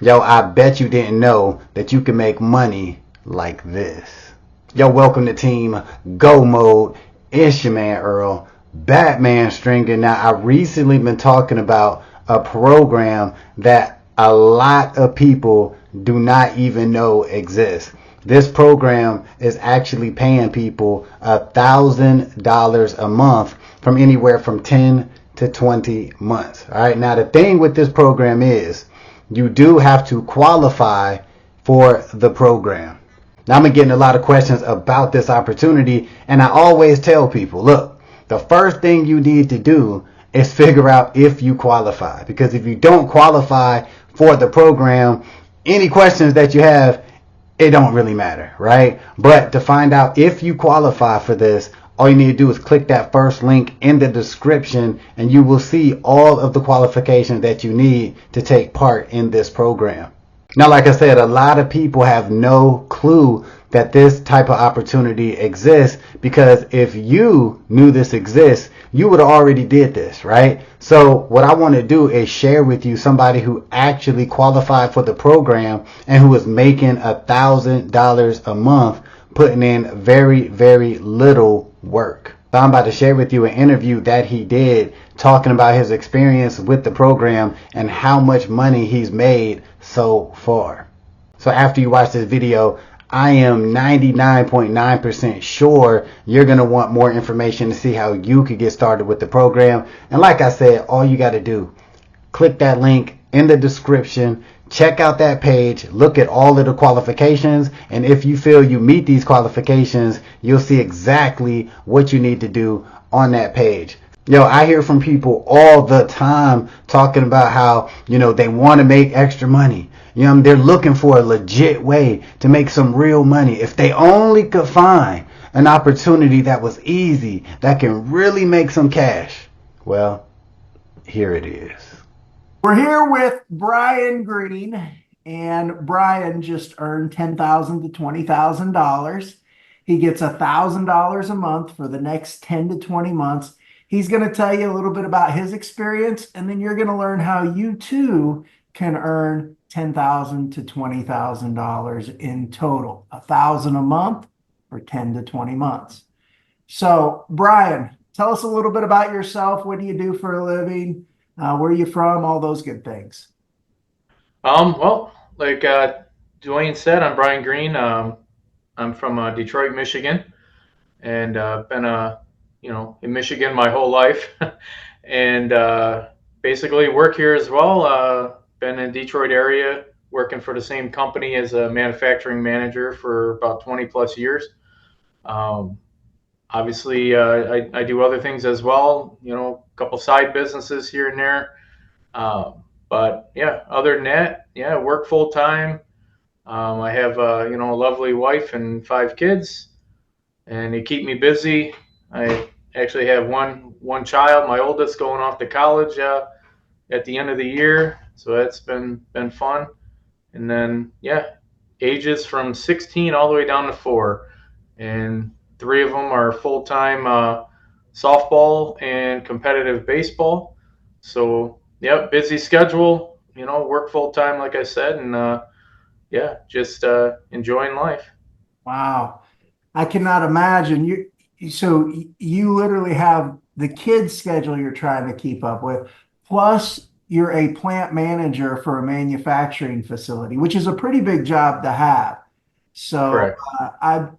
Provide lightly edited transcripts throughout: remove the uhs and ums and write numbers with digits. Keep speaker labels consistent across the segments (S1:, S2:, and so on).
S1: Yo, I bet you didn't know that you can make money like this. Yo, welcome to Team Go Mode. It's your man Earl, Batman Stringer. Now, I recently been talking about a program that a lot of people do not even know exists. This program is actually paying people $1,000 a month from anywhere from 10 to 20 months. All right. Now, the thing with this program is you do have to qualify for the program. Now, I'm getting a lot of questions about this opportunity, and I always tell people, look, the first thing you need to do is figure out if you qualify. Because if you don't qualify for the program, any questions that you have, it don't really matter, right? But to find out if you qualify for this, all you need to do is click that first link in the description and you will see all of the qualifications that you need to take part in this program. Now, like I said, a lot of people have no clue that this type of opportunity exists, because if you knew this exists, you would have already did this, right? So what I want to do is share with you somebody who actually qualified for the program and who is making $1,000 a month, putting in very, very little work. So I'm about to share with you an interview that he did talking about his experience with the program and how much money he's made so far. So after you watch this video, I am 99.9% sure you're going to want more information to see how you could get started with the program. And like I said, all you got to do, click that link in the description, check out that page, look at all of the qualifications, and if you feel you meet these qualifications, you'll see exactly what you need to do on that page. Yo, I hear from people all the time talking about how, they want to make extra money. They're looking for a legit way to make some real money. If they only could find an opportunity that was easy, that can really make some cash. Well, here it is.
S2: We're here with Brian Green, and Brian just earned $10,000 to $20,000. He gets $1,000 a month for the next 10 to 20 months. He's going to tell you a little bit about his experience, and then you're going to learn how you too can earn $10,000 to $20,000 in total, 1,000 a month for 10 to 20 months. So, Brian, tell us a little bit about yourself. What do you do for a living? Where are you from? All those good things.
S3: Well, like Dwayne said, I'm Brian Green. I'm from Detroit, Michigan, and been in Michigan my whole life, and basically work here as well. Been in Detroit area working for the same company as a manufacturing manager for about 20 plus years. Um, Obviously, I do other things as well. A couple side businesses here and there. But yeah, other than that, yeah, work full time. I have a lovely wife and 5 kids, and they keep me busy. I actually have one child, my oldest, going off to college at the end of the year, so that's been fun. And then yeah, ages from 16 all the way down to 4, and 3 of them are full time softball and competitive baseball. So yeah, busy schedule. Work full time, like I said, and yeah, just enjoying life.
S2: Wow. I cannot imagine so you literally have the kids schedule you're trying to keep up with, plus you're a plant manager for a manufacturing facility, which is a pretty big job to have. So
S3: Correct.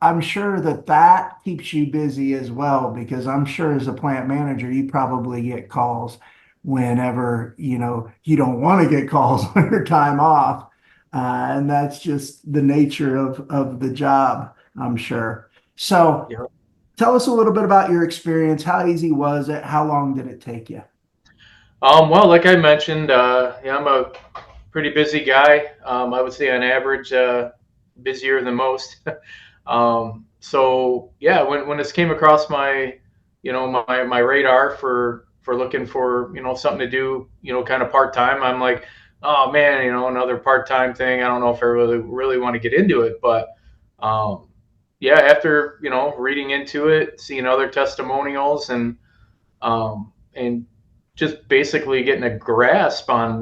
S2: I'm sure that that keeps you busy as well, because I'm sure as a plant manager, you probably get calls whenever, you don't want to get calls on your time off. And that's just the nature of the job, I'm sure. So
S3: Yeah.
S2: tell us a little bit about your experience. How easy was it? How long did it take you?
S3: Well, like I mentioned, yeah, I'm a pretty busy guy. I would say on average, busier than most. So yeah, when this came across my radar for looking for something to do, kind of part time, I'm like, oh man, another part time thing. I don't know if I really want to get into it, but um, yeah, after reading into it, seeing other testimonials, and just basically getting a grasp on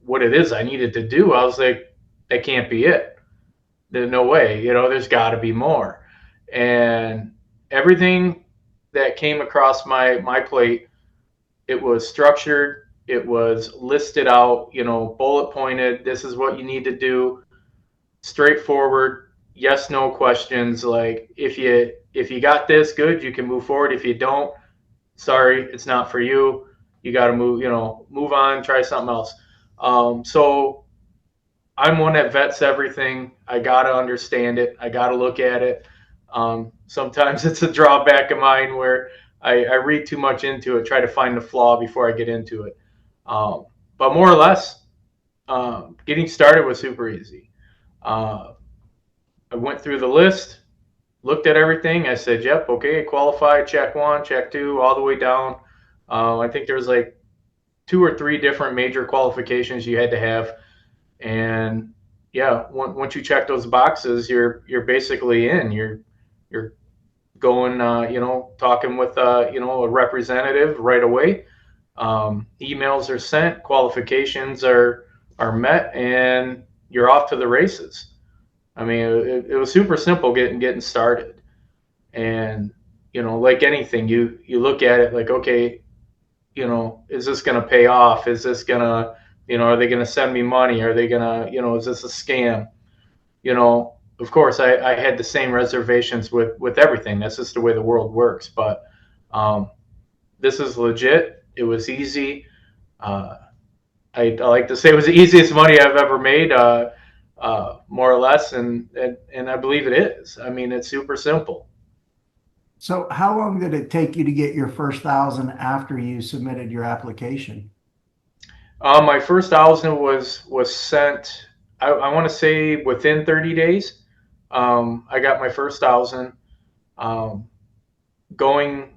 S3: what it is I needed to do, I was like, that can't be it. There's no way, there's got to be more. And everything that came across my plate, it was structured, it was listed out, bullet pointed. This is what you need to do, straightforward, yes no questions. Like, if you got this, good, you can move forward. If you don't, sorry, it's not for you. You got to move on, try something else. So I'm one that vets everything. I got to understand it. I got to look at it. Sometimes it's a drawback of mine where I read too much into it, try to find the flaw before I get into it. But more or less, getting started was super easy. Uh, I went through the list, looked at everything. I said, yep, okay, qualified, check one, check two, all the way down. I think there was like 2 or 3 different major qualifications you had to have. And yeah, once you check those boxes, you're basically in. You're going, talking with a representative right away. Emails are sent, qualifications are met, and you're off to the races. I mean, it was super simple getting started. And like anything, you look at it like, okay, is this going to pay off? Is this going to, are they going to send me money? Are they going to, is this a scam? Of course, I had the same reservations with everything. That's just the way the world works. But this is legit. It was easy. I like to say it was the easiest money I've ever made, more or less, and I believe it is. I mean, it's super simple.
S2: So how long did it take you to get your first thousand after you submitted your application?
S3: My first thousand was sent. I want to say within 30 days. I got my first thousand. Um, going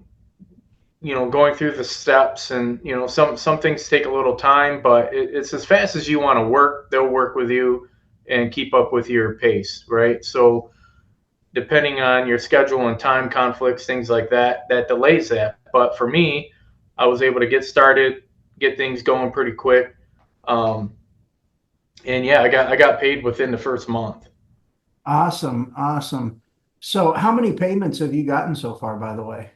S3: going through the steps, and some things take a little time, but it's as fast as you want to work, they'll work with you and keep up with your pace, right? So depending on your schedule and time conflicts, things like that, that delays that. But for me, I was able to get started, get things going pretty quick. um, and yeah, I got paid within the first month.
S2: Awesome, awesome. So how many payments have you gotten so far, by the way?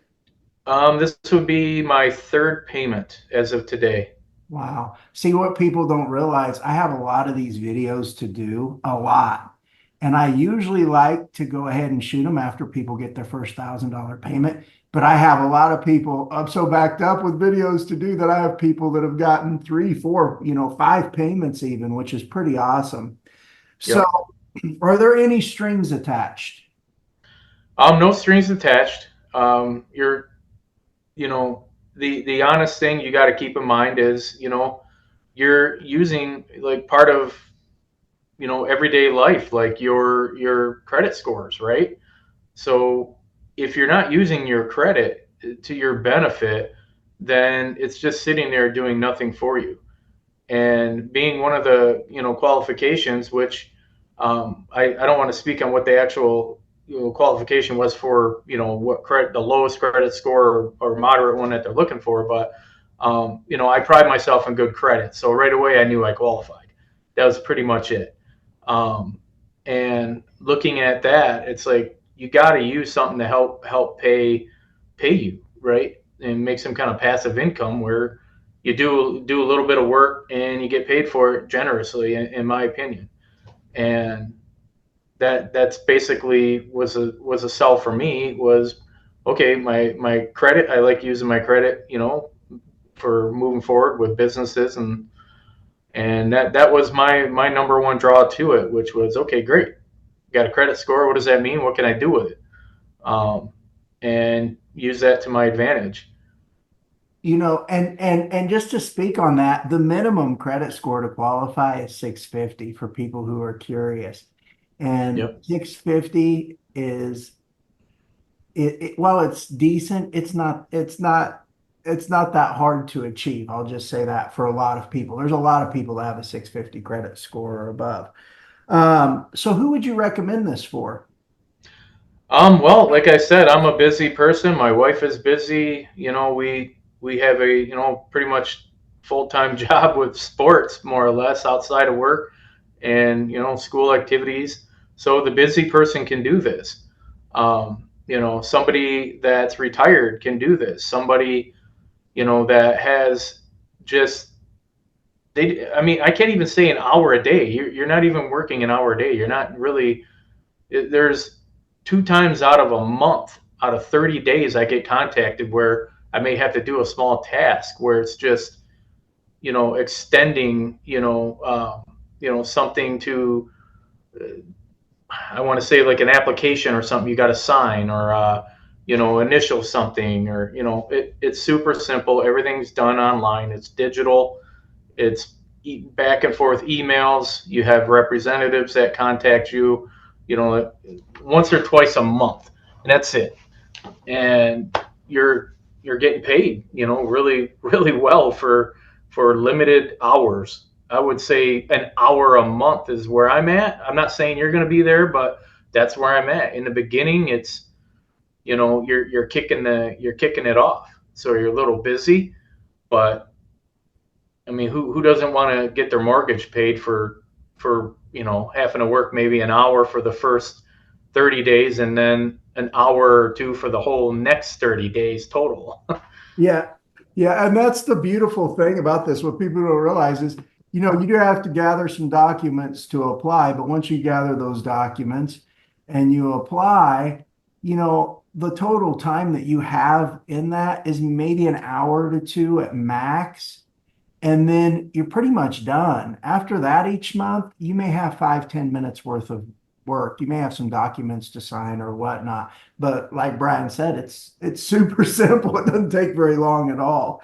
S3: This would be my third payment as of today.
S2: Wow. See what people don't realize, I have a lot of these videos to do, a lot. And I usually like to go ahead and shoot them after people get their first $1,000 payment. But I have a lot of people, I'm so backed up with videos to do that I have people that have gotten 3, 4, 5 payments even, which is pretty awesome. So
S3: Yep.
S2: are there any strings attached?
S3: No strings attached. You're, the honest thing you got to keep in mind is, you're using like part of, everyday life, like your credit scores, right? So if you're not using your credit to your benefit, then it's just sitting there doing nothing for you. And being one of the qualifications, which I don't want to speak on what the actual qualification was for what credit, the lowest credit score or moderate one that they're looking for, but I pride myself in good credit, so right away I knew I qualified. That was pretty much it. um, and looking at that, it's like you got to use something to help pay you, right, and make some kind of passive income where you do a little bit of work and you get paid for it generously, in my opinion. And that's basically was a sell for me. Was okay, my credit, I like using my credit, for moving forward with businesses, and that was my number one draw to it, which was okay, great, got a credit score, what does that mean, what can I do with it? um, and use that to my advantage.
S2: And just to speak on that, the minimum credit score to qualify is 650 for people who are curious. And
S3: Yep.
S2: 650 is while it's decent, it's not that hard to achieve. I'll just say that for a lot of people. There's a lot of people that have a 650 credit score or above. So who would you recommend this for?
S3: Well, like I said, I'm a busy person. My wife is busy. We have a pretty much full-time job with sports, more or less, outside of work and, school activities. So the busy person can do this. Somebody that's retired can do this. Somebody, that has just I mean, I can't even say an hour a day. You're not even working an hour a day. You're not really. There's 2 times out of a month, out of 30 days, I get contacted where I may have to do a small task where it's just, extending, something to, I want to say like an application or something you got to sign or, initial something or, it's super simple. Everything's done online. It's digital. It's back and forth emails. You have representatives that contact you, once or twice a month, and that's it. And you're getting paid, really really well for limited hours. I would say an hour a month is where I'm at. I'm not saying you're going to be there, but that's where I'm at. In the beginning, it's you're kicking it off, so you're a little busy, but I mean, who doesn't want to get their mortgage paid for having to work maybe an hour for the first 30 days and then an hour or two for the whole next 30 days total.
S2: Yeah. Yeah. And that's the beautiful thing about this. What people don't realize is, you do have to gather some documents to apply, but once you gather those documents and you apply, the total time that you have in that is maybe an hour to two at max. And then you're pretty much done. After that, each month, you may have 5, 10 minutes worth of work. You may have some documents to sign or whatnot. But like Brian said, it's super simple. It doesn't take very long at all.